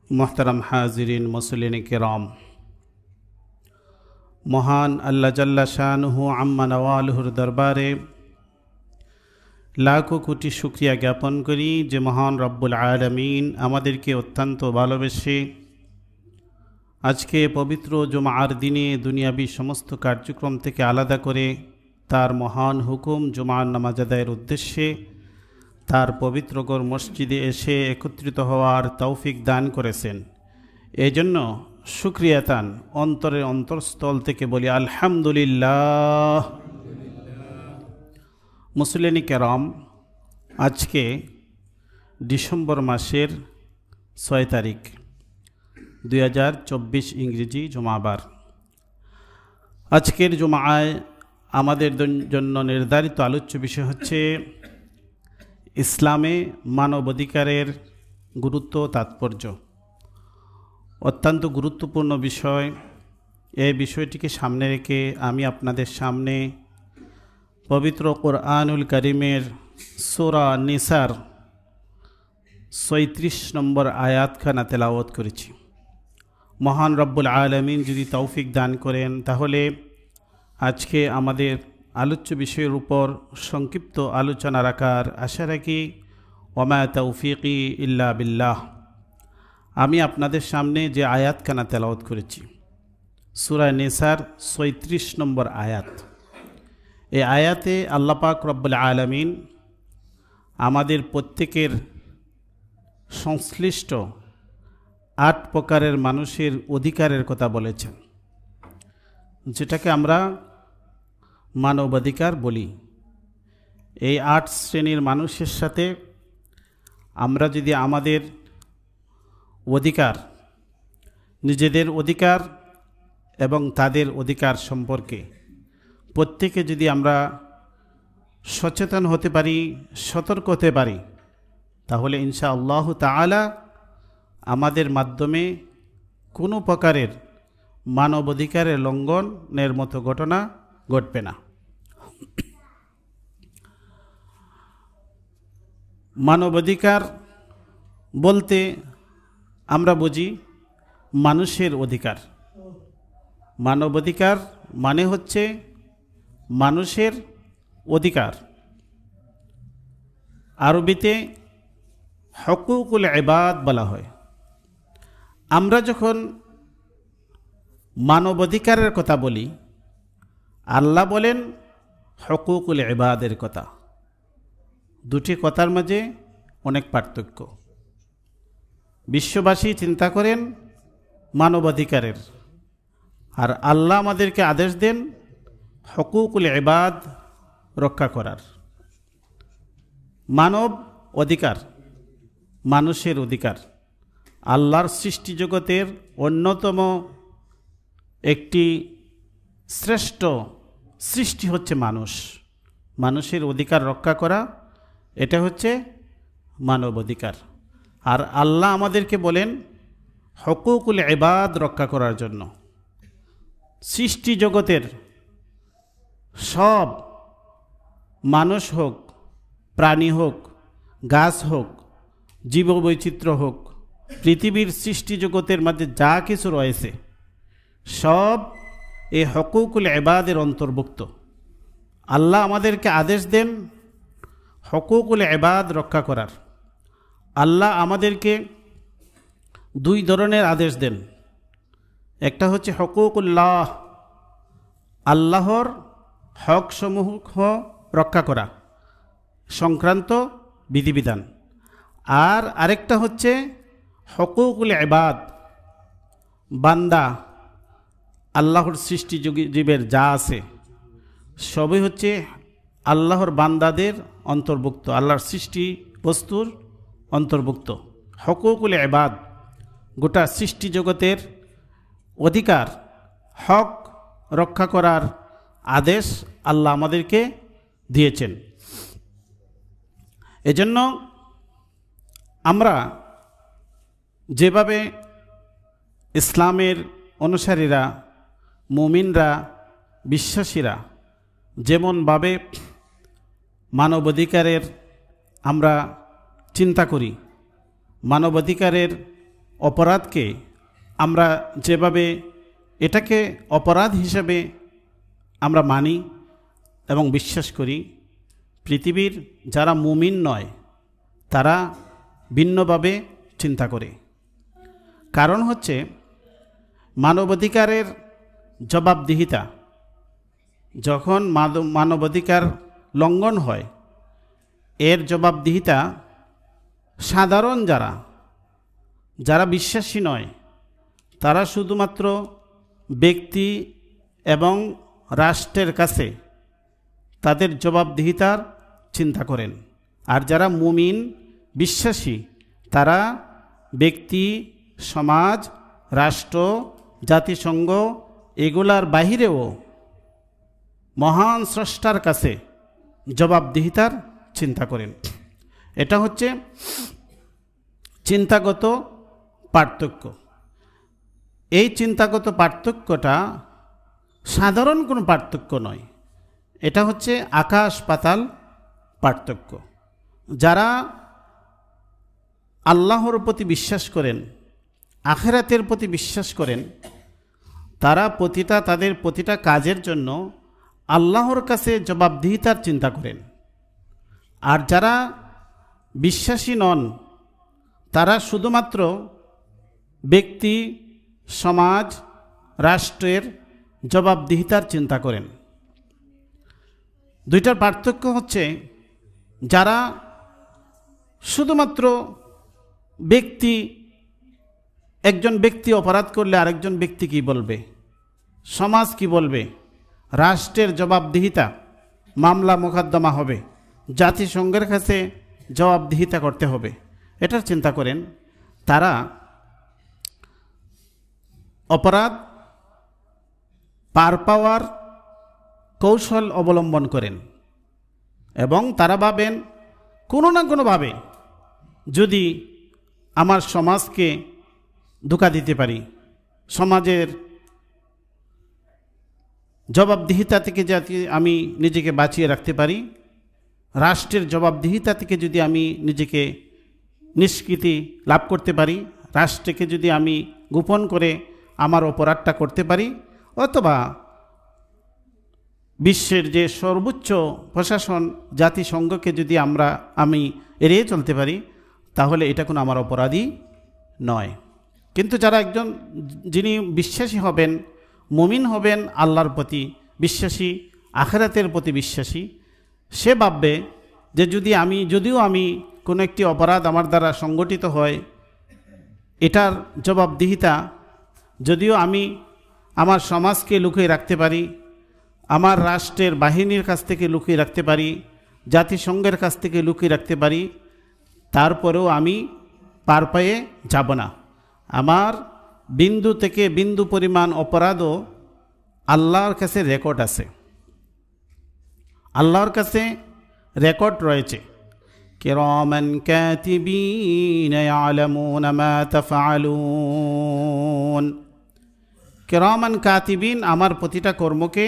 मोहतरम हाजिरीन मुसलिन किराम, महान अल्लाह जल्ला शानुहु अम्मा नवालुहुर दरबारे लाखों कोटी शुक्रिया ज्ञापन करी जे महान रब्बुल आलमीन आमादेरके अत्यंत भालोबेसे आजके पवित्र जुमार दिने दुनियाबी समस्त कार्यक्रम थेके आलादा करे तार महान हुकुम जुमार नामाज आदायेर उद्देश्ये तार पवित्रगर मस्जिदे एसे एकत्रित हওয়ার तौफिक दान करेছেন। एजন্য शुक्रिया तान अंतरेर अंतरस्थल थेके बोली आलহামদুলিল্লাহ। मुसलिनी केराम, आज के डिसेम्बर मासेर 6 तारीख 2024 इंग्रेजी जुमाबार। आजकेर जुमाय आमादेर जन्य निर्धारित आलोच्य विषय हच्छे इस्लामे मानवाधिकारेर गुरुत्व तात्पर्य। अत्यंत गुरुत्वपूर्ण विषय। এই বিষয়টিকে সামনে রেখে আমি আপনাদের সামনে पवित्र कुरआनुल करीमेर सूरा निसार 36 नम्बर आयातखाना तेलावत करेছি। महान रब्बुल आलमीन यदि तौफिक दान करें ताहले आज के आमादेर आलोच्य विषयेर ऊपर संक्षिप्त आलोचना राखार आशा राखी। वमा तौफिकी इल्ला बिल्लाह। आमी आपनादेर सामने जे आयातखाना तेलावत करेছি सूरा निसार 36 नम्बर आयात। এই আয়াতে আল্লাহ পাক রব্বুল আলামিন আমাদের প্রত্যেকের সংশ্লিষ্ট 8 প্রকারের মানুষের অধিকারের কথা বলেছেন, যেটাকে আমরা মানবাধিকার বলি। এই 8 শ্রেণীর মানুষের সাথে আমরা যদি আমাদের অধিকার, নিজেদের অধিকার এবং তাদের অধিকার সম্পর্কে प्रत्येके यदि आमरा सचेतन होते पारी, सतर्क होते पारी, ताहले इंशाअल्लाह ताआला आमादेर माध्यमे कोनो प्रकारेर मानवाधिकारेर लंघनेर मतो घटना घटबे ना। मानवाधिकार बोलते आमरा बुझी मानुषेर अधिकार। मानवाधिकार माने होच्छे मानुषेर अधिकार। आरबीते हकुकुल इबाद बला हय। आमरा जखन मानवाधिकारेर कथा बोली, आल्लाह बोलेन हकुकुल इबादेर कथा। दुटी कथार माझे अनेक पार्थक्य। विश्वबासी चिंता करें मानवाधिकारेर, और आल्लाह आमादेरके आदेश देन हकुकुल इबाद रक्षा करार। मानव अधिकार, मानुषेर अधिकार आल्लाहर सृष्टि जगतेर अन्यतम एकटी श्रेष्ठ सृष्टि होच्छे मानुष। मानुषेर अधिकार रक्षा करा एटा होच्छे मानव अधिकार। और आल्लाह आमादेरके बोलेन हकुकुल इबाद रक्षा करार जन्य। सृष्टि जगतेर सब मानुष होक, प्राणी होक, गाछ होक, जीव वैचित्र्य होक, पृथिवीर सृष्टि जगतेर मध्य जा किछु रयेछे सब ए हकुकुल इबादेर अंतर्भुक्त। आल्लाह आमादेरके आदेश देन हकुकुल इबाद रक्षा करार। आल्लाह आमादेरके दुई धरनेर आदेश देन। एकटा होच्छे हकुकुल्लाह, आल्लाहर हक समूह रक्षा करा संक्रांत विधिविधान। और आरेकटा होच्छे हकुकुल इबाद, बान्दा आल्लाहर सृष्टि जीवेर जा आछे सबई होच्छे आल्लाहर बान्दादेर अंतर्भुक्त, आल्लाहर सृष्टि वस्तुर अंतर्भुक्त। हकुकुल इबाद गोटा सृष्टि जगतेर अधिकार हक रक्षा करार आदेश आल्लाह आमादेरके दिएছেন। एजন্য আমরা যেভাবে ইসলামের অনুসারীরা, মুমিনরা, বিশ্বাসীরা যেমনভাবে মানবাধিকারের আমরা চিন্তা করি, মানবাধিকারের অপরাধকে আমরা যেভাবে এটাকে অপরাধ হিসেবে আমরা মানি এবং বিশ্বাস করি, পৃথিবীর যারা মুমিন নয় তারা ভিন্নভাবে চিন্তা করে। কারণ হচ্ছে মানবাধিকারের জবাবদিহিতা, যখন মানবাধিকার লঙ্ঘন হয় এর জবাবদিহিতা সাধারণ যারা বিশ্বাসী নয় তারা শুধুমাত্র ব্যক্তি এবং রাষ্ট্রের কাছে তাদের জবাবদিহিতার চিন্তা করেন। আর যারা মুমিন বিশ্বাসী তারা ব্যক্তি, সমাজ, রাষ্ট্র, জাতিসংঘ এগুলার বাহিরেও মহান স্রষ্টার কাছে জবাবদিহিতার চিন্তা করেন। এটা হচ্ছে চিন্তাগত পার্থক্য। এই চিন্তাগত পার্থক্যটা সাধারণ কোনো পার্থক্য নয়, এটা হচ্ছে আকাশ পাতাল পার্থক্য। যারা আল্লাহর প্রতি বিশ্বাস করেন, আখিরাতের প্রতি বিশ্বাস করেন, তারা তাদের প্রতিটা কাজের জন্য আল্লাহর কাছে জবাবদিহিতার চিন্তা করেন। আর যারা বিশ্বাসী নন তারা শুধুমাত্র ব্যক্তি, সমাজ, রাষ্ট্রের জবাবদিহিতার চিন্তা করেন। দুইটার পার্থক্য হচ্ছে যারা শুধুমাত্র একজন ব্যক্তি অপরাধ করলে আরেকজন ব্যক্তি কি বলবে, সমাজ কি বলবে, রাষ্ট্রের জবাবদিহিতা, মামলা মোকদ্দমা হবে, জাতিসংঘের কাছে জবাবদিহিতা করতে হবে, এটার চিন্তা করেন। তারা অপরাধ পার পাওয়ার কৌশল অবলম্বন করেন এবং তারা ভাবেন কোনো না কোনোভাবে যদি আমার সমাজকে ধোঁকা দিতে পারি, সমাজের জবাবদিহিতা থেকে যাতে আমি নিজেকে বাঁচিয়ে রাখতে পারি, রাষ্ট্রের জবাবদিহিতা থেকে যদি আমি নিজেকে নিষ্কৃতি লাভ করতে পারি, রাষ্ট্রকে যদি আমি গোপন করে আমার অপরাধটা করতে পারি, অথবা বিশ্বের যে সর্বোচ্চ প্রশাসন জাতিসংঘকে যদি আমি এড়িয়ে চলতে পারি, তাহলে এটা কোনো আমার অপরাধী নয়। কিন্তু যিনি বিশ্বাসী হবেন, মুমিন হবেন, আল্লাহর প্রতি বিশ্বাসী, আখিরাতের প্রতি বিশ্বাসী, সে ভাববে যে যদিও আমি কোনো একটি অপরাধ আমার দ্বারা সংগঠিত হয়, এটার জবাবদিহিতা যদিও আমি আমার সমাজকে লুকিয়ে রাখতে পারি, আমার রাষ্ট্রের বাহিনীর কাছ থেকে লুকিয়ে রাখতে পারি, জাতিসংঘের কাছ থেকে লুকিয়ে রাখতে পারি, তারপরেও আমি পার পেয়ে যাব না। আমার বিন্দু থেকে বিন্দু পরিমাণ অপরাধও আল্লাহর কাছে রেকর্ড আছে, আল্লাহর কাছে রেকর্ড রয়েছে। কিরামান কাতিবিন ইয়ালামুনা মা তাফআলুন। কিরামান কাতিবিন আমার প্রতিটা কর্মকে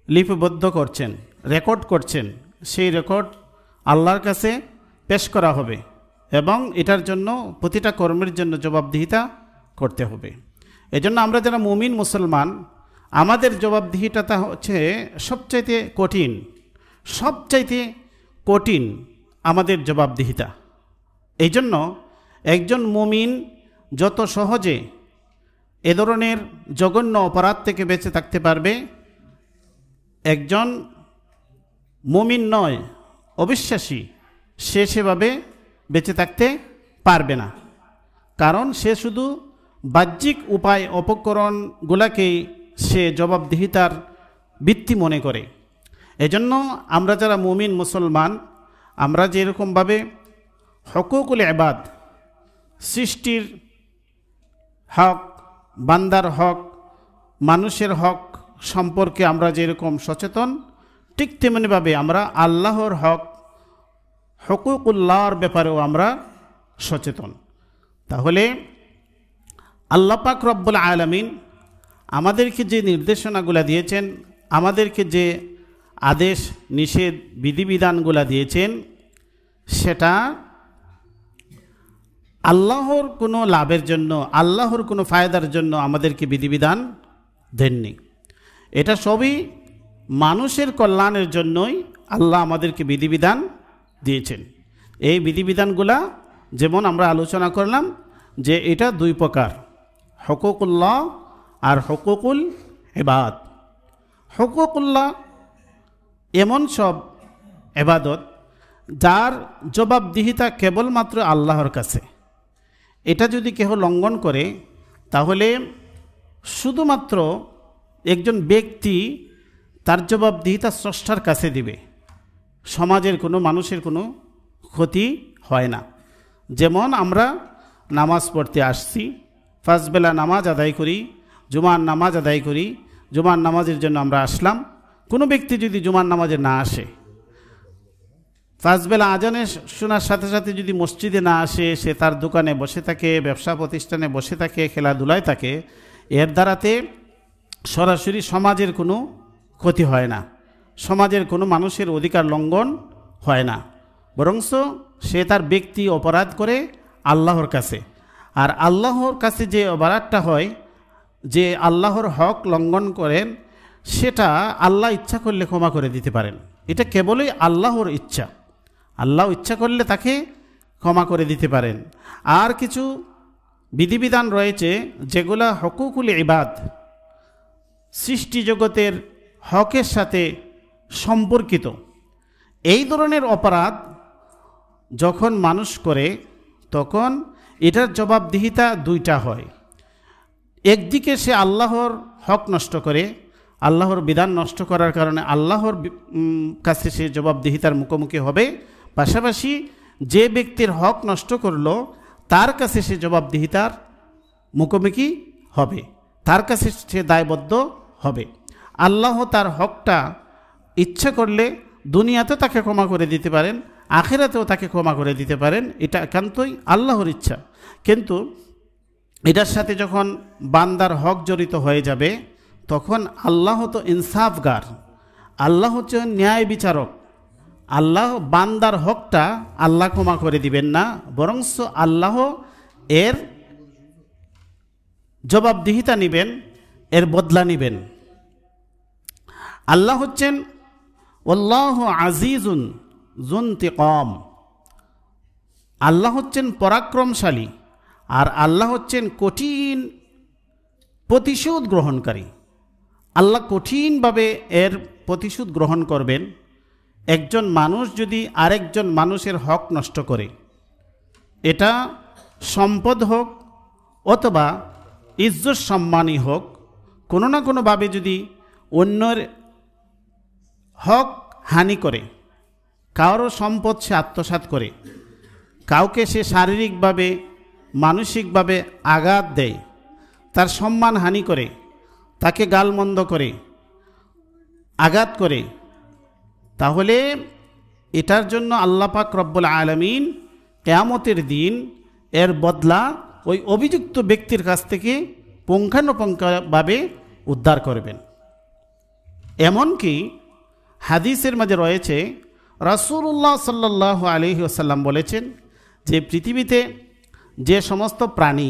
লিপিবদ্ধ করছেন, রেকর্ড করছেন। সেই রেকর্ড আল্লাহর কাছে পেশ করা হবে এবং এটার জন্য প্রতিটা কর্মের জন্য জবাবদিহিতা করতে হবে। এজন্য আমরা যারা মুমিন মুসলমান, আমাদের জবাবদিহিতা হচ্ছে সবচাইতে কঠিন আমাদের জবাবদিহিতা। এই জন্য একজন মুমিন যত সহজে এ ধরনের জঘন্য অপরাধ থেকে বেঁচে থাকতে পারবে, একজন মুমিন নয়, অবিশ্বাসী, সে সেভাবে বেঁচে থাকতে পারবে না। কারণ সে শুধু বাহ্যিক উপায় উপকরণগুলাকেই সে জবাবদিহিতার ভিত্তি মনে করে। এজন্য আমরা যারা মুমিন মুসলমান, আমরা যেরকমভাবে হকুকুল ইবাদ, সৃষ্টির হক, বান্দার হক, মানুষের হক সম্পর্কে আমরা যেরকম সচেতন, ঠিক তেমনিভাবে আমরা আল্লাহর হক, হকুকুল্লাহর ব্যাপারেও আমরা সচেতন। তাহলে আল্লাহ পাক রব্বুল আলামিন আমাদেরকে যে নির্দেশনাগুলো দিয়েছেন, আমাদেরকে যে আদেশ নিষেধ বিধিবিধানগুলো দিয়েছেন, সেটা আল্লাহর কোনো লাভের জন্য, আল্লাহর কোনো ফায়দার জন্য আমাদেরকে বিধিবিধান দেননি। এটা সবই মানুষের কল্যাণের জন্যই আল্লাহ আমাদেরকে বিধিবিধান দিয়েছেন। এই বিধিবিধানগুলা যেমন আমরা আলোচনা করলাম যে এটা দুই প্রকার, হুকুকুল্লাহ আর হুকুকুল ইবাদ। হুকুকুল্লাহ এমন সব ইবাদত যার জবাবদিহিতা কেবলমাত্র আল্লাহর কাছে। এটা যদি কেহ লঙ্ঘন করে তাহলে শুধুমাত্র একজন ব্যক্তি তার জবাবদিহিতা স্রষ্টার কাছে দিবে, সমাজের কোনো মানুষের কোনো ক্ষতি হয় না। যেমন আমরা নামাজ পড়তে আসছি, ফাজবেলা নামাজ আদায় করি, জুমার নামাজ আদায় করি, জুমার নামাজের জন্য আমরা আসলাম। কোনো ব্যক্তি যদি জুমার নামাজে না আসে, ফাজবেলা আজানে শোনার সাথে সাথে যদি মসজিদে না আসে, সে তার দোকানে বসে থাকে, ব্যবসা প্রতিষ্ঠানে বসে থাকে, খেলাধুলায় থাকে, এর দ্বারাতে সরাসরি সমাজের কোনো ক্ষতি হয় না, সমাজের কোনো মানুষের অধিকার লঙ্ঘন হয় না, বরঞ্চ সে তার ব্যক্তি অপরাধ করে আল্লাহর কাছে। আর আল্লাহর কাছে যে অপরাধটা হয়, যে আল্লাহর হক লঙ্ঘন করেন, সেটা আল্লাহ ইচ্ছা করলে ক্ষমা করে দিতে পারেন। এটা কেবলই আল্লাহর ইচ্ছা, আল্লাহ ইচ্ছা করলে তাকে ক্ষমা করে দিতে পারেন। আর কিছু বিধিবিধান রয়েছে যেগুলা হুকুকুল ইবাদ, সৃষ্টি জগতের হকের সাথে সম্পর্কিত। এই ধরনের অপরাধ যখন মানুষ করে তখন এটার জবাবদিহিতা দুইটা হয়। একদিকে সে আল্লাহর হক নষ্ট করে, আল্লাহর বিধান নষ্ট করার কারণে আল্লাহর কাছে সে জবাবদিহিতার মুখোমুখি হবে, পাশাপাশি যে ব্যক্তির হক নষ্ট করলো তার কাছে সে জবাবদিহিতার মুখোমুখি হবে, তার কাছে সে দায়বদ্ধ হবে। আল্লাহ তার হকটা ইচ্ছা করলে দুনিয়াতেও তাকে ক্ষমা করে দিতে পারেন, আখিরাতেও তাকে ক্ষমা করে দিতে পারেন, এটা একান্তই আল্লাহর ইচ্ছা। কিন্তু এটার সাথে যখন বান্দার হক জড়িত হয়ে যাবে তখন আল্লাহ তো ইনসাফগার, আল্লাহ হচ্ছে ন্যায় বিচারক। আল্লাহ বান্দার হকটা আল্লাহ ক্ষমা করে দিবেন না, বরঞ্চ আল্লাহ এর জবাবদিহিতা নেবেন, এর বদলা নেবেন। আল্লাহ হচ্ছেন আল্লাহু আজিজুন যুনতিকাম, আল্লাহ হচ্ছেন পরাক্রমশালী, আর আল্লাহ হচ্ছেন কঠিন প্রতিশোধ গ্রহণকারী। আল্লাহ কঠিনভাবে এর প্রতিশোধ গ্রহণ করবেন। একজন মানুষ যদি আরেকজন মানুষের হক নষ্ট করে, এটা সম্পদ হোক অথবা ইজ্জত সম্মানই হোক, কোনো না কোনোভাবে যদি অন্যের হক হানি করে, কারো সম্পদ সে আত্মসাৎ করে, কাউকে সে শারীরিকভাবে মানসিকভাবে আঘাত দেয়, তার সম্মান হানি করে, তাকে গালমন্দ করে, আঘাত করে, তাহলে এটার জন্য আল্লাহ পাক রব্বুল আলামিন কিয়ামতের দিন এর বদলা ওই অভিযুক্ত ব্যক্তির কাছ থেকে পুঙ্খানুপুঙ্খভাবে উদ্ধার করবেন। এমনকি হাদিসের মাঝে রয়েছে, রাসূলুল্লাহ সাল্লাল্লাহু আলাইহি ওয়াসাল্লাম বলেছেন যে পৃথিবীতে যে সমস্ত প্রাণী,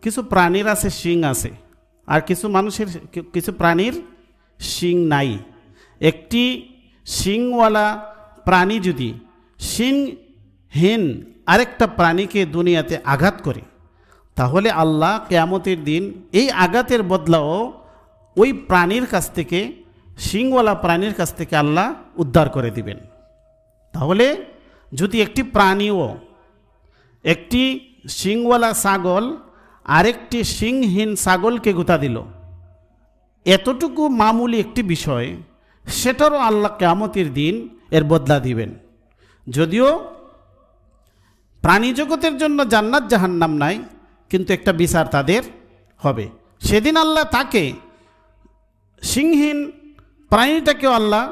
কিছু প্রাণীর আছে শিং আছে, আর কিছু প্রাণীর শিং নাই। একটি শিংওয়ালা প্রাণী যদি শিংহীন আরেকটা প্রাণীকে দুনিয়াতে আঘাত করে, তাহলে আল্লাহ কিয়ামতের দিন এই আঘাতের বদলাও ওই প্রাণীর কাছ থেকে, শিংওয়ালা প্রাণীর কাছ থেকে আল্লাহ উদ্ধার করে দিবেন। তাহলে যদি একটি প্রাণীও, একটি শিংওয়ালা ছাগল আরেকটি শিংহীন ছাগলকে গুঁতা দিল, এতটুকু মামুলি একটি বিষয়, সেটারও আল্লাহ কিয়ামতের দিন এর বদলা দিবেন। যদিও প্রাণী জগতের জন্য জান্নাত জাহান্নাম নাই, কিন্তু একটা বিচার তাদের হবে। সেদিন আল্লাহ তাকে শিংহীন প্রাণীটাকেও আল্লাহ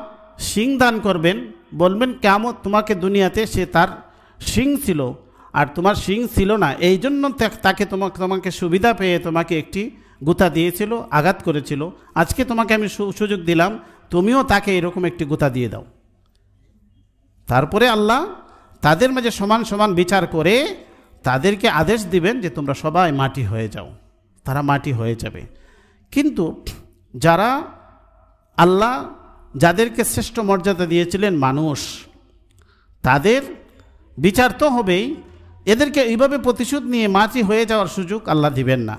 শিং দান করবেন, বলবেন কিয়ামত তোমাকে দুনিয়াতে সে তার শিং ছিল আর তোমার শিং ছিল না, এই জন্য তাকে তোমাকে সুবিধা পেয়ে তোমাকে একটি গুঁতা দিয়েছিল, আঘাত করেছিল, আজকে তোমাকে আমি সুযোগ দিলাম, তুমিও তাকে এরকম একটি গুঁতা দিয়ে দাও। তারপরে আল্লাহ তাদের মাঝে সমান সমান বিচার করে তাদেরকে আদেশ দিবেন যে তোমরা সবাই মাটি হয়ে যাও, তারা মাটি হয়ে যাবে। কিন্তু যারা আল্লাহ যাদেরকে শ্রেষ্ঠ মর্যাদা দিয়েছিলেন মানুষ, তাদের বিচার তো হবেই, এদেরকে এইভাবে প্রতিশোধ নিয়ে মাটি হয়ে যাওয়ার সুযোগ আল্লাহ দিবেন না।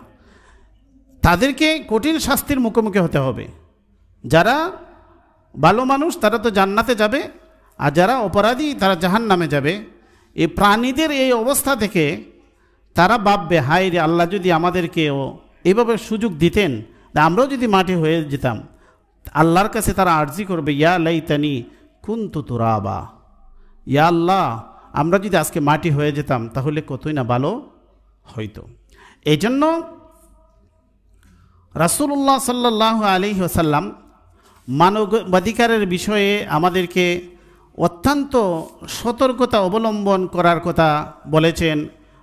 তাদেরকে কঠিন শাস্তির মুখোমুখি হতে হবে। যারা ভালো মানুষ তারা তো জান্নাতে যাবে, আর যারা অপরাধী তারা জাহান্নামে যাবে। এই প্রাণীদের এই অবস্থা থেকে তারা ভাববে, হায় রে, আল্লাহ যদি আমাদেরকেও এইভাবে সুযোগ দিতেন, আমরাও যদি মাটি হয়ে যেতাম। আল্লাহর কাছে তারা আরজি করবে, ইয়া লাইতানি কুনতু তুরাবা, ইয়া আল্লাহ আমরা যদি আজকে মাটি হয়ে যেতাম তাহলে কতই না ভালো হইতো। এই জন্য রাসূলুল্লাহ সাল্লাল্লাহু আলাইহি ওয়াসাল্লাম মানবাধিকারের বিষয়ে আমাদেরকে অত্যন্ত সতর্কতা অবলম্বন করার কথা বলেছেন।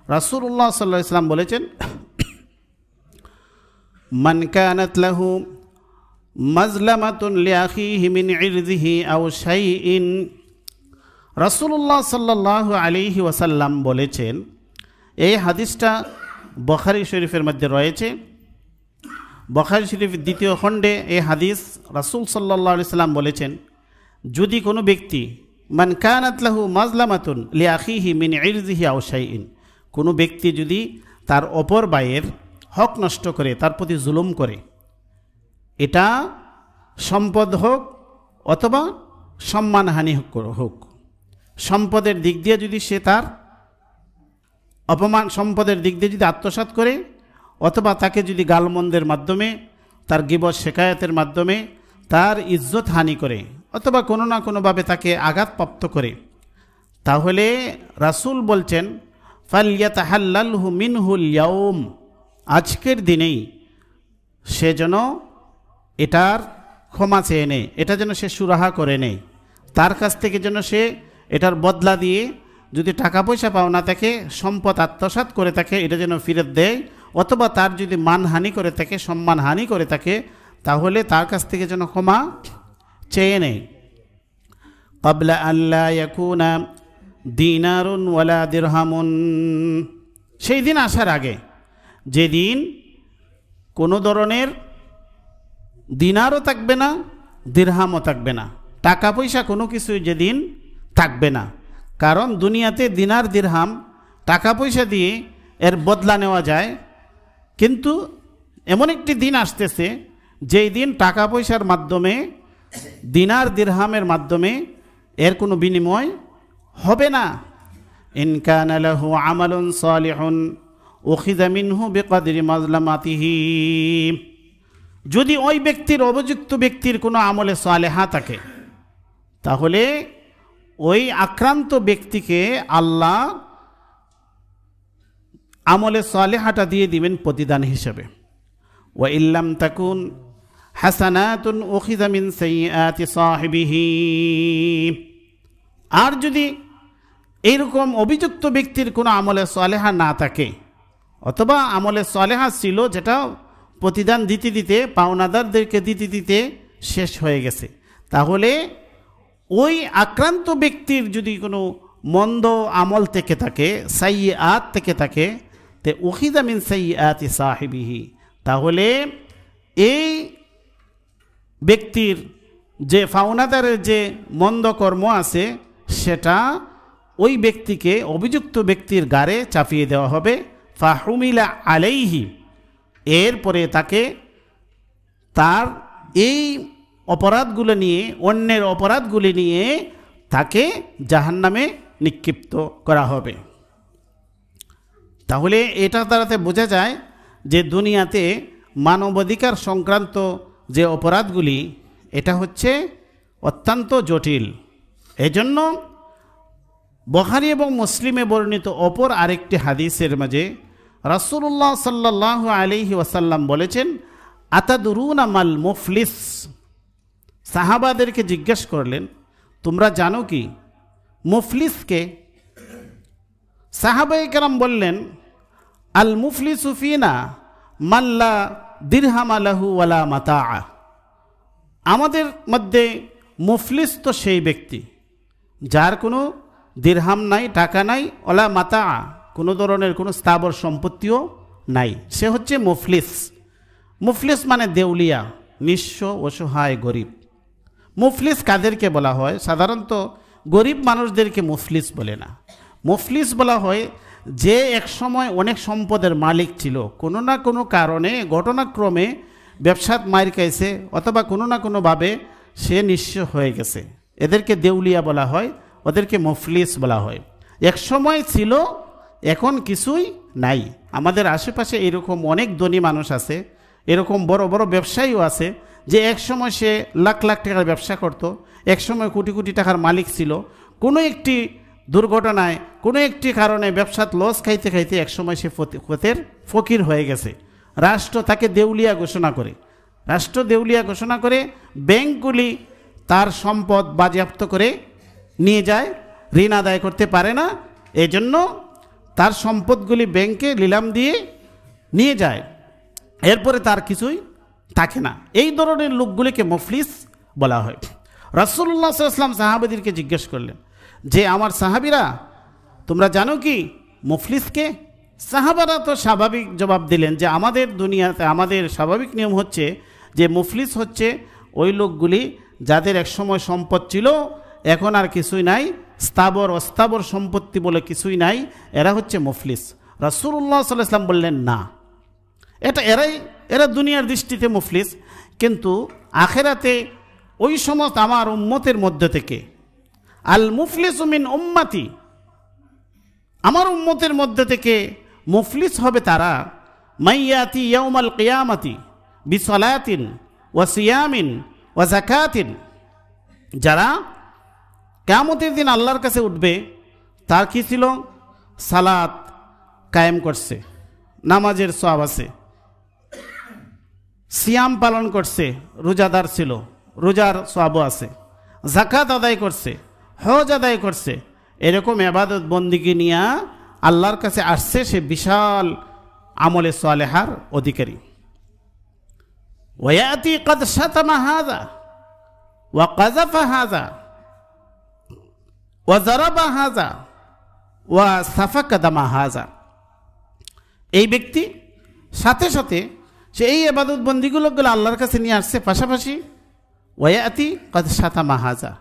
রাসূলুল্লাহ সাল্লাল্লাহু আলাইহি ওয়াসাল্লাম বলেছেন, মান কানাত লাহু মাজলামাতুন লিআখিহি মিন ইরদিহি আও শাইইন। রাসূলুল্লাহ সাল্লাল্লাহু আলাইহি ওয়াসাল্লাম বলেছেন, এই হাদিসটা বুখারী শরীফের মধ্যে রয়েছে। বুখারী শরীফ দ্বিতীয় খণ্ডে এই হাদিস রাসূল সাল্লাল্লাহু আলাইহি ওয়াসাল্লাম বলেছেন, যদি কোনো ব্যক্তি মান কানাত লাহু মাজলামাতুন লিআখিহি মিন ইরদিহি আও শাইইন, কোনো ব্যক্তি যদি তার অপর ভাইয়ের হক নষ্ট করে, তার প্রতি জুলুম করে, এটা সম্পদ হোক অথবা সম্মানহানি হোক, সম্পদের দিক দিয়ে যদি সে তার সম্পদের দিক দিয়ে যদি আত্মসাৎ করে, অথবা তাকে যদি গালমন্দের মাধ্যমে, তার গীবত শেকায়াতের মাধ্যমে তার ইজ্জত হানি করে, অথবা কোনো না কোনোভাবে তাকে আঘাতপ্রাপ্ত করে, তাহলে রাসূল বলছেন, ফালইয়াতাহাল্লালহু মিনহুল ইয়াউম, আজকের দিনেই সে যেন এটার ক্ষমা চেয়ে নেয়, এটা যেন সে সুরাহা করে নেয়, তার কাছ থেকে যেন সে এটার বদলা দিয়ে, যদি টাকা পয়সা পাওনা থাকে, সম্পদ আত্মসাৎ করে থাকে, এটা যেন ফেরত দেয়, অথবা তার যদি মানহানি করে থাকে, সম্মানহানি করে থাকে, তাহলে তার কাছ থেকে যেন ক্ষমা চেয়ে নেয়। ক্বাবলা আল্লা ইয়াকুনা দিনারুন ওয়ালা দিরহামুন, সেই দিন আসার আগে, যেদিন কোনো ধরনের দিনারও থাকবে না, দিরহামও থাকবে না, টাকা পয়সা কোনো কিছুই যেদিন থাকবে না। কারণ দুনিয়াতে দিনার দিরহাম টাকা পয়সা দিয়ে এর বদলা নেওয়া যায়, কিন্তু এমন একটি দিন আসতেছে যেই দিন টাকা পয়সার মাধ্যমে, দিনার দিরহামের মাধ্যমে এর কোনো বিনিময় হবে না। ইন কানা লাহু আমালুন সালিহুন উখিযা মিনহু বিকদরি মাজলামাতিহি, যদি ওই ব্যক্তির, অভিযুক্ত ব্যক্তির কোনো আমলে সালেহা থাকে, তাহলে ওই আক্রান্ত ব্যক্তিকে আল্লাহ আমলে সালেহাটা দিয়ে দিবেন প্রতিদান হিসেবে। ওয়া ইল্লাম তাকুন হাসানাতুন উখিযা মিন সাইয়্যাতি সাহিবিহি, আর যদি এইরকম অভিযুক্ত ব্যক্তির কোনো আমলে সালেহা না থাকে, অথবা আমলে সালেহা ছিল যেটা প্রতিদান দিতে দিতে, পাওনাদারদেরকে দিতে দিতে শেষ হয়ে গেছে, তাহলে ওই আক্রান্ত ব্যক্তির যদি কোনো মন্দ আমল থেকে থাকে, সাইয়্যাত থেকে থাকে, তে উখিযা মিন সাইয়্যাতি সাহিবিহি, তাহলে এই ব্যক্তির যে পাওনাদারের যে মন্দ কর্ম আছে, সেটা ওই ব্যক্তিকে, অভিযুক্ত ব্যক্তির গাড়ে চাপিয়ে দেওয়া হবে। ফাহুমিলা আলাইহি, এরপরে তাকে তার এই অপরাধগুলো নিয়ে, অন্যের অপরাধগুলি নিয়ে তাকে জাহান্নামে নিক্ষিপ্ত করা হবে। তাহলে এটা দ্বারাতে বোঝা যায় যে দুনিয়াতে মানবাধিকার সংক্রান্ত যে অপরাধগুলি, এটা হচ্ছে অত্যন্ত জটিল। এজন্য বুখারী এবং মুসলিমে বর্ণিত অপর আরেকটি হাদিসের মাঝে রাসূলুল্লাহ সাল্লাল্লাহু আলাইহি ওয়াসাল্লাম বলেছেন, আতাদরুনা মাল মুফলিস, সাহাবাদেরকে জিজ্ঞেস করলেন, তোমরা জানো কি মুফলিসকে? সাহাবায়ে কেরাম বললেন, আল মুফলিসু ফিনা মান লা দিরহাম লাহু ওয়ালা মাতাআ, আমাদের মধ্যে মুফলিস তো সেই ব্যক্তি যার কোনো দিরহাম নাই, টাকা নাই, ওলা মাতাআ, কোনো ধরনের কোনো স্থাবর সম্পত্তিও নাই, সে হচ্ছে মুফলিস। মুফলিস মানে দেউলিয়া, নিঃস্ব, অসহায়, গরিব। মুফলিস কাদেরকে বলা হয়? সাধারণত গরিব মানুষদেরকে মুফলিস বলে না। মুফলিস বলা হয় যে এক সময় অনেক সম্পদের মালিক ছিল, কোনো না কোনো কারণে ঘটনাক্রমে ব্যবসাত মার খাইছে অথবা কোনো না কোনোভাবে সে নিঃস্ব হয়ে গেছে, এদেরকে দেউলিয়া বলা হয়, ওদেরকে মুফলিস বলা হয়। এক সময় ছিল, এখন কিছুই নাই। আমাদের আশেপাশে এরকম অনেক ধনী মানুষ আছে, এরকম বড় বড় ব্যবসায়ীও আছে যে এক সময় সে লাখ লাখ টাকার ব্যবসা করত, এক সময় কোটি কোটি টাকার মালিক ছিল, কোনো একটি দুর্ঘটনায় কোনো একটি কারণে ব্যবসাত লস খাইতে খাইতে এক সময় সে ফকির হয়ে গেছে। রাষ্ট্র তাকে দেউলিয়া ঘোষণা করে, রাষ্ট্র দেউলিয়া ঘোষণা করে, ব্যাংকগুলি তার সম্পদ বাজেয়াপ্ত করে নিয়ে যায়, ঋণ আদায় করতে পারে না, এজন্য তার সম্পদগুলি ব্যাংকে নিলাম দিয়ে নিয়ে যায়, এরপরে তার কিছুই থাকে না। এই ধরনের লোকগুলিকে মুফলিস বলা হয়। রাসূলুল্লাহ সাল্লাল্লাহু আলাইহি ওয়াসাল্লাম সাহাবাদেরকে জিজ্ঞেস করলেন যে আমার সাহাবীরা তোমরা জানো কি মুফলিসকে? সাহাবারা তো স্বাভাবিক জবাব দিলেন যে আমাদের দুনিয়াতে আমাদের স্বাভাবিক নিয়ম হচ্ছে যে মুফলিস হচ্ছে ওই লোকগুলি যাদের একসময় সম্পদ ছিল, এখন আর কিছুই নাই, স্থাবর অস্থাবর সম্পত্তি বলে কিছুই নাই, এরা হচ্ছে মুফলিস। রাসূলুল্লাহ সাল্লাল্লাহু আলাইহি ওয়াসাল্লাম বললেন না, এরা দুনিয়ার দৃষ্টিতে মুফলিস, কিন্তু আখেরাতে ওই সমস্ত আমার উম্মতের মধ্য থেকে আল মুফলিসু মিন উম্মতি, আমার উম্মতের মধ্য থেকে মুফলিস হবে তারা মাইয়াতি ইয়াউমাল কিয়ামাতি বিসলাতিন ওয়া সিয়ামিন ওয়া যাকাতিন, যারা কিয়ামতের দিন আল্লাহর কাছে উঠবে, তার কি ছিল? সালাত কায়েম করছে, নামাজের সওয়াব আছে, সিয়াম পালন করছে, রোজাদার ছিল, রোজার সওয়াবও আছে, যাকাত আদায় করছে, হজ আদায় করছে, এরকম ইবাদত বন্দিগি নিয়ে আল্লাহর কাছে আসছে, সে বিশাল আমলে সালেহার অধিকারী। ওয়ায়াতি কদ শাতামা হাযা ওয়া কাযাফা হাযা ওয়া যারাবা হাযা ওয়া সাফাকা দামা হাযা, এই ব্যক্তি সাথে সাথে সে এই ইবাদত বন্দিগুলোগুলো আল্লাহর কাছে নিয়ে আসছে, পাশাপাশি ওয়ায়াতি কদ শাতামা হাযা,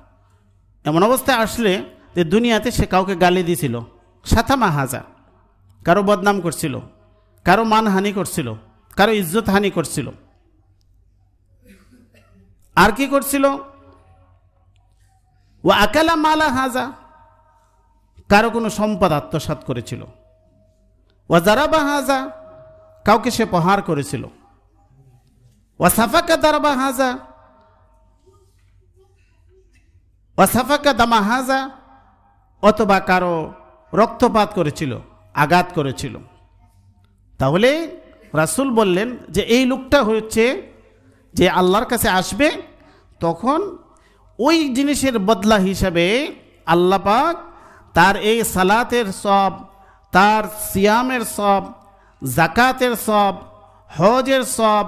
এমন অবস্থায় আসলে যে দুনিয়াতে সে কাউকে গালি দিয়েছিল, শাতামা হাযা, কারো বদনাম করছিল, কারো মানহানি করছিল, কারো ইজ্জত হানি করছিল, আর কি করছিল? ওয়া আকালা মালা হাযা, কারো কোনো সম্পদ আত্মসাৎ করেছিল, ওয়া যারাবা হাযা, কাউকে সে প্রহার করেছিল, ওয়া সাফাকা দারবা হাযা ওয়া সাফাকা দামা হাযা, অথবা কারো রক্তপাত করেছিল, আঘাত করেছিল। তাহলে রাসূল বললেন যে এই লোকটা হচ্ছে যে আল্লাহর কাছে আসবে, তখন ওই জিনিসের বদলা হিসাবে আল্লাহ পাক তার এই সালাতের সওয়াব, তার সিয়ামের সওয়াব, যাকাতের সওয়াব, হজের সওয়াব,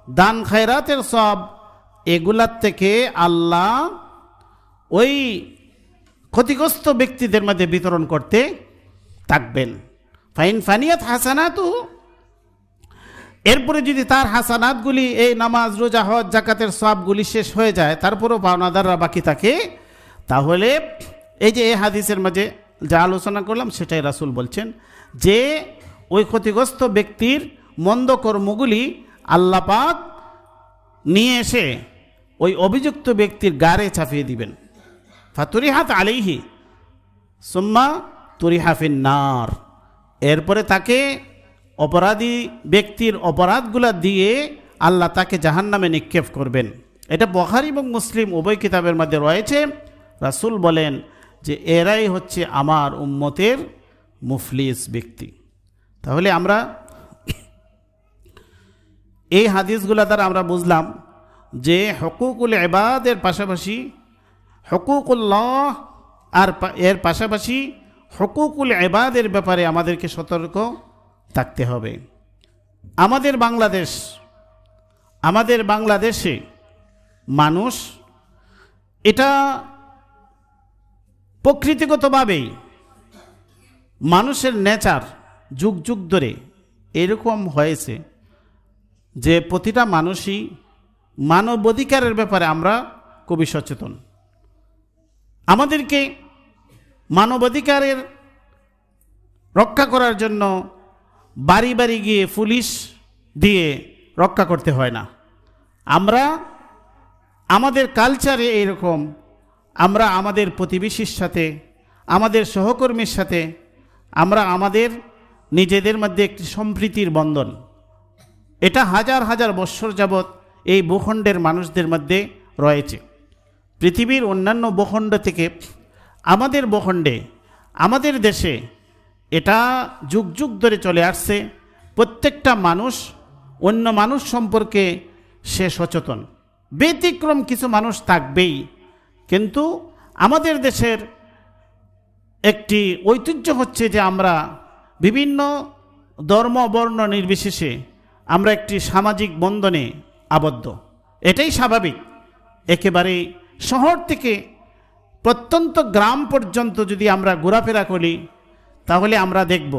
দান খায়রাতের সওয়াব, এগুলার থেকে আল্লাহ ওই ক্ষতিগ্রস্ত ব্যক্তিদের মধ্যে বিতরণ করতে থাকবেন। ফাইন ফানিয়াত হাসানাতু, এরপরে যদি তার হাসানাতগুলি এই নামাজ, রোজা, হজ, যাকাতের সওয়াবগুলি শেষ হয়ে যায়, তারপরও পাওনাদাররা বাকি থাকে, তাহলে এই যে এই হাদিসের মাঝে যা আলোচনা করলাম সেটাই রাসূল বলছেন যে ওই ক্ষতিগ্রস্ত ব্যক্তির মন্দ কর্মগুলি আল্লাহ পাক নিয়ে এসে ওই অভিযুক্ত ব্যক্তির গাড়ে চাপিয়ে দিবেন। ফাতুরিহাত আলাইহি সুম্মা তুরিহা ফিন নার, এরপরে তাকে অপরাধী ব্যক্তির অপরাধগুলা দিয়ে আল্লাহ তাকে জাহান্নামে নিক্ষেপ করবেন। এটা বুখারী এবং মুসলিম উভয় কিতাবের মধ্যে রয়েছে। রাসূল বলেন যে এরাই হচ্ছে আমার উম্মতের মুফলিস ব্যক্তি। তাহলে আমরা এই হাদিসগুলা দ্বারা আমরা বুঝলাম যে হুকুকুল ইবাদের পাশাপাশি হুকুকুল্লাহ আর এর পাশাপাশি হুকুকুল ইবাদের ব্যাপারে আমাদেরকে সতর্ক থাকতে হবে। আমাদের বাংলাদেশে মানুষ এটা প্রকৃতিগতভাবেই মানুষের নেচার যুগ যুগ ধরে এরকম হয়েছে যে প্রতিটা মানুষই মানবাধিকারের ব্যাপারে আমরা খুবই সচেতন। আমাদেরকে মানবাধিকারের রক্ষা করার জন্য বাড়ি বাড়ি গিয়ে পুলিশ দিয়ে রক্ষা করতে হয় না। আমরা আমাদের কালচারে এইরকম, আমরা আমাদের প্রতিবেশীর সাথে, আমাদের সহকর্মীর সাথে আমরা আমাদের নিজেদের মধ্যে একটি সম্প্রীতির বন্ধন, এটা হাজার হাজার বৎসর যাবৎ এই ভূখণ্ডের মানুষদের মধ্যে রয়েছে। পৃথিবীর অন্যান্য ভূখণ্ড থেকে আমাদের ভূখণ্ডে, আমাদের দেশে এটা যুগ যুগ ধরে চলে আসছে। প্রত্যেকটা মানুষ অন্য মানুষ সম্পর্কে সে সচেতন। ব্যতিক্রম কিছু মানুষ থাকবেই, কিন্তু আমাদের দেশের একটি ঐতিহ্য হচ্ছে যে আমরা বিভিন্ন ধর্ম বর্ণ নির্বিশেষে আমরা একটি সামাজিক বন্ধনে আবদ্ধ। এটাই স্বাভাবিক। একেবারে শহর থেকে প্রত্যন্ত গ্রাম পর্যন্ত যদি আমরা ঘোরাফেরা করি তাহলে আমরা দেখব,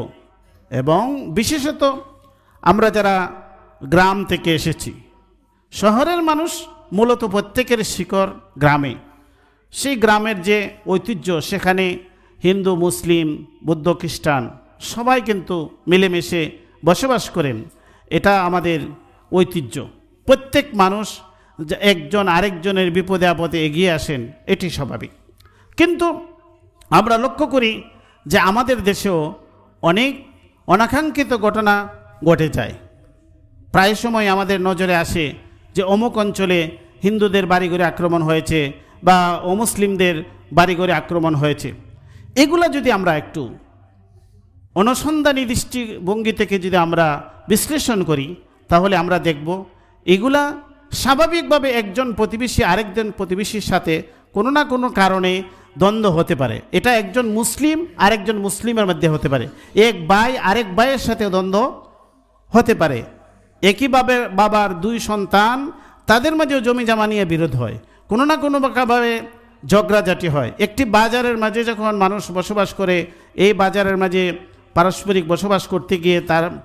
এবং বিশেষত আমরা যারা গ্রাম থেকে এসেছি, শহরের মানুষ মূলত প্রত্যেকের শিকড় গ্রামে। সেই গ্রামের যে ঐতিহ্য, সেখানে হিন্দু, মুসলিম, বৌদ্ধ, খ্রিস্টান সবাই কিন্তু মিলেমিশে বসবাস করেন। এটা আমাদের ঐতিহ্য। প্রত্যেক মানুষ একজন আরেকজনের বিপদে আপদে এগিয়ে আসেন, এটি স্বাভাবিক। কিন্তু আমরা লক্ষ্য করি যে আমাদের দেশেও অনেক অনাকাঙ্ক্ষিত ঘটনা ঘটে যায়। প্রায় সময় আমাদের নজরে আসে যে অমুক অঞ্চলে হিন্দুদের বাড়িঘরে আক্রমণ হয়েছে বা অমুসলিমদের বাড়িঘরে আক্রমণ হয়েছে। এগুলা যদি আমরা একটু অনুসন্ধানী দৃষ্টিভঙ্গি থেকে যদি আমরা বিশ্লেষণ করি তাহলে আমরা দেখব এগুলা স্বাভাবিকভাবে একজন প্রতিবেশী আরেকজন প্রতিবেশীর সাথে কোনো না কোনো কারণে দ্বন্দ্ব হতে পারে। এটা একজন মুসলিম আরেকজন মুসলিমের মধ্যে হতে পারে, এক ভাই আরেক ভাইয়ের সাথে দ্বন্দ্ব হতে পারে, একইভাবে বাবার দুই সন্তান তাদের মাঝেও জমি জমা নিয়ে বিরোধ হয়, কোনো না কোনোভাবে ঝগড়াঝাটি হয়। একটি বাজারের মাঝে যখন মানুষ বসবাস করে, এই বাজারের মাঝে পারস্পরিক বসবাস করতে গিয়ে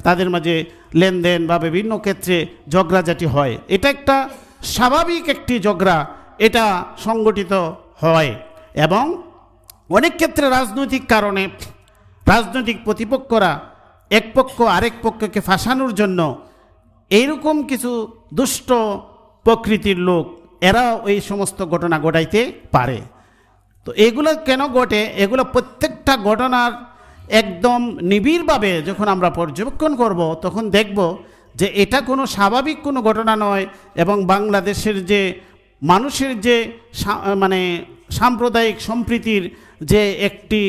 তাদের মাঝে লেনদেন বা বিভিন্ন ক্ষেত্রে ঝগড়াঝাটি হয়। এটা একটা স্বাভাবিক একটি ঝগড়া, এটা সংগঠিত হয়। এবং অনেক ক্ষেত্রে রাজনৈতিক কারণে রাজনৈতিক প্রতিপক্ষরা এক পক্ষ আরেক পক্ষকে ফাঁসানোর জন্য এইরকম কিছু দুষ্ট প্রকৃতির লোক এরা এই সমস্ত ঘটনা ঘটাইতে পারে। তো এগুলো কেন ঘটে? এগুলো প্রত্যেকটা ঘটনার একদম নিবিড়ভাবে যখন আমরা পর্যবেক্ষণ করব তখন দেখব যে এটা কোনো স্বাভাবিক কোনো ঘটনা নয়। এবং বাংলাদেশের যে মানুষের যে মানে সাম্প্রদায়িক সম্প্রীতির যে একটি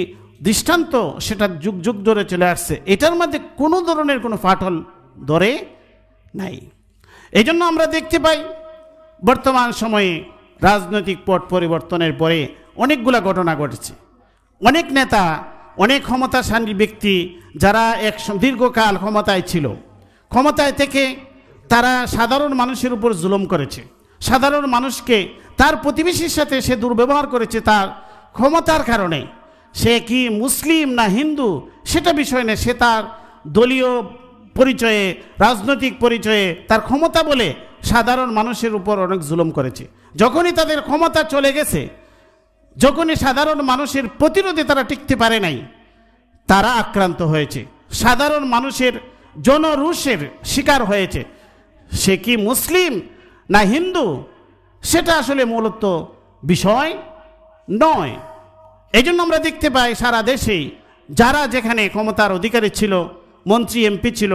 দৃষ্টান্ত, সেটা যুগ যুগ ধরে চলে আসছে। এটার মধ্যে কোনো ধরনের কোনো ফাটল ধরে নাই। এই জন্য আমরা দেখতে পাই বর্তমান সময়ে রাজনৈতিক পট পরিবর্তনের পরে অনেকগুলা ঘটনা ঘটেছে। অনেক নেতা, অনেক ক্ষমতাশালী ব্যক্তি যারা দীর্ঘকাল ক্ষমতায় ছিল, ক্ষমতায় থেকে তারা সাধারণ মানুষের উপর জুলুম করেছে, সাধারণ মানুষকে তার প্রতিবেশীর সাথে সে দুর্ব্যবহার করেছে তার ক্ষমতার কারণে। সে কি মুসলিম না হিন্দু সেটা বিষয় নেই, সে তার দলীয় পরিচয়ে, রাজনৈতিক পরিচয়ে, তার ক্ষমতা বলে সাধারণ মানুষের উপর অনেক জুলুম করেছে। যখনই তাদের ক্ষমতা চলে গেছে, যখনই সাধারণ মানুষের প্রতিরোধে তারা টিকতে পারে নাই, তারা আক্রান্ত হয়েছে, সাধারণ মানুষের জনরোষের শিকার হয়েছে। সে কি মুসলিম না হিন্দু সেটা আসলে মূলত বিষয় নয়। এই জন্য আমরা দেখতে পাই সারা দেশেই যারা যেখানে ক্ষমতার অধিকারী ছিল, মন্ত্রী এমপি ছিল,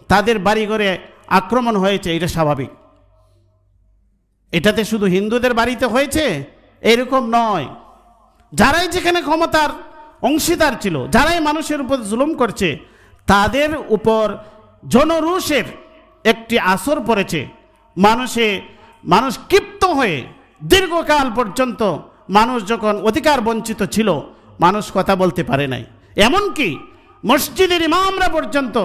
তাদের বাড়িঘরে আক্রমণ হয়েছে। এটা স্বাভাবিক। এটাতে শুধু হিন্দুদের বাড়িতে হয়েছে এরকম নয়। যারাই যেখানে ক্ষমতার অংশীদার ছিল, যারাই মানুষের উপর জুলুম করছে, তাদের উপর জনরোষের একটি আসর পড়েছে। মানুষ ক্ষিপ্ত হয়ে দীর্ঘকাল পর্যন্ত মানুষ যখন অধিকার বঞ্চিত ছিল, মানুষ কথা বলতে পারে নাই। এমনকি মসজিদের ইমামরা পর্যন্ত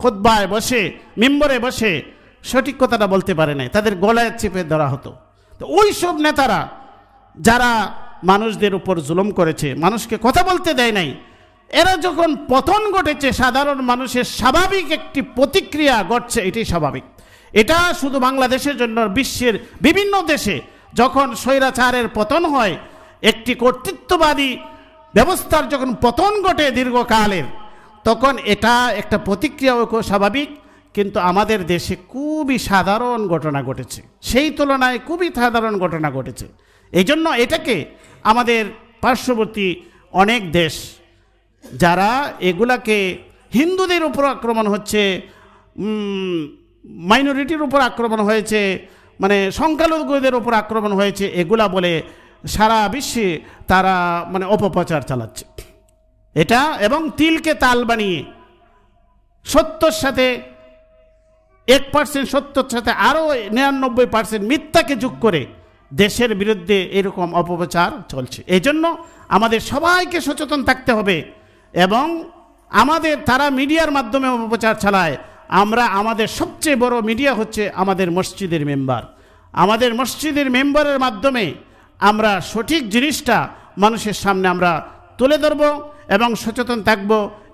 খুতবায় বসে, মিম্বরে বসে সঠিক কথাটা বলতে পারে নাই, তাদের গলায় চেপে ধরা হতো। তো ওই সব নেতারা যারা মানুষদের উপর জুলুম করেছে, মানুষকে কথা বলতে দেয় নাই, এরা যখন পতন ঘটেছে, সাধারণ মানুষের স্বাভাবিক একটি প্রতিক্রিয়া ঘটছে, এটাই স্বাভাবিক। এটা শুধু বাংলাদেশের জন্য, বিশ্বের বিভিন্ন দেশে যখন স্বৈরাচারের পতন হয়, একটি কর্তৃত্ববাদী ব্যবস্থার যখন পতন ঘটে দীর্ঘকালের, তখন এটা একটা প্রতিক্রিয়া স্বাভাবিক। কিন্তু আমাদের দেশে খুবই সাধারণ ঘটনা ঘটেছে, সেই তুলনায় খুবই সাধারণ ঘটনা ঘটেছে। এই জন্য এটাকে আমাদের পার্শ্ববর্তী অনেক দেশ, যারা এগুলাকে হিন্দুদের উপর আক্রমণ হচ্ছে, মাইনরিটির উপর আক্রমণ হয়েছে, মানে সংখ্যালঘুদের উপর আক্রমণ হয়েছে, এগুলা বলে সারা বিশ্বে তারা মানে অপপ্রচার চালাচ্ছে এটা, এবং তিলকে তাল বানিয়ে সত্যর সাথে 1% সত্যর সাথে আরও 99% মিথ্যাকে যোগ করে দেশের বিরুদ্ধে এরকম অপপ্রচার চলছে। এই জন্য আমাদের সবাইকে সচেতন থাকতে হবে। এবং আমাদের তারা মিডিয়ার মাধ্যমে অপপ্রচার চালায়, আমাদের সবচেয়ে বড় মিডিয়া হচ্ছে আমাদের মসজিদের মেম্বার। আমাদের মসজিদের মেম্বারের মাধ্যমে আমরা সঠিক জিনিসটা মানুষের সামনে আমরা তুলে ধরব এবং সচেতন থাকব।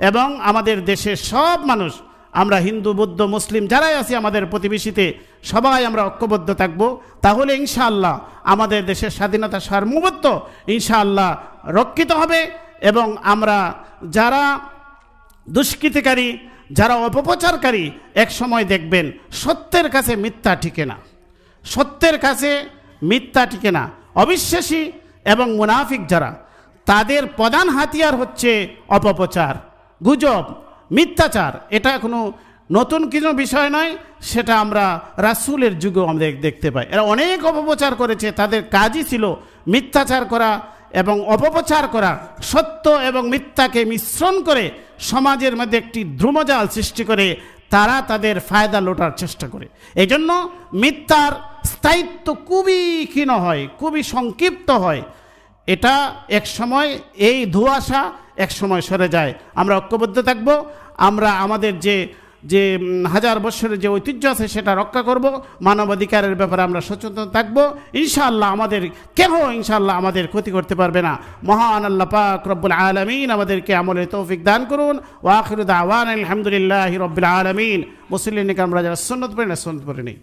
এবং আমাদের দেশের সব মানুষ, আমরা হিন্দু, বৌদ্ধ, মুসলিম যারাই আছি আমাদের প্রতিবেশীতে, সবাই আমরা ঐক্যবদ্ধ থাকব। তাহলে ইনশাআল্লাহ আমাদের দেশের স্বাধীনতা, সার্বভৌমত্ব ইনশাআল্লাহ রক্ষিত হবে। এবং আমরা যারা দুষ্কৃতিকারী, যারা অপপ্রচারকারী, এক সময় দেখবেন সত্যের কাছে মিথ্যা টিকে না, সত্যের কাছে মিথ্যা টিকে না। অবিশ্বাসী এবং মুনাফিক যারা, তাদের প্রধান হাতিয়ার হচ্ছে অপপ্রচার, গুজব, মিথ্যাচার। এটা কোনো নতুন কিছু বিষয় নয়, সেটা আমরা রাসূলের যুগেও আমরা দেখতে পাই। এরা অনেক অপপ্রচার করেছে, তাদের কাজই ছিল মিথ্যাচার করা এবং অপপ্রচার করা, সত্য এবং মিথ্যাকে মিশ্রণ করে সমাজের মধ্যে একটি ধ্রুমজাল সৃষ্টি করে তারা তাদের ফায়দা লোটার চেষ্টা করে। এই জন্য মিথ্যার স্থায়িত্ব খুবই ক্ষীণ হয়, খুবই সংক্ষিপ্ত হয়। এটা এক সময় এই ধোঁয়াশা এক সময় সরে যায়। আমরা ঐক্যবদ্ধ থাকব, আমরা আমাদের যে হাজার বছরের যে ঐতিহ্য আছে সেটা রক্ষা করব, মানবাধিকারের ব্যাপারে আমরা সচেতন থাকব। ইনশাআল্লাহ আমাদের কেহ ইনশাআল্লাহ আমাদের ক্ষতি করতে পারবে না। মহান আল্লাহ পাক রব্বুল আলামিন আমাদেরকে আমলের তৌফিক দান করুন। ওয়া আখিরু দাওয়ানা আলহামদুলিল্লাহি রব্বিল আলামিন। মুসলিম আমরা যারা সুন্নাত পড়েন, সুন্নাত পড়ে নেই।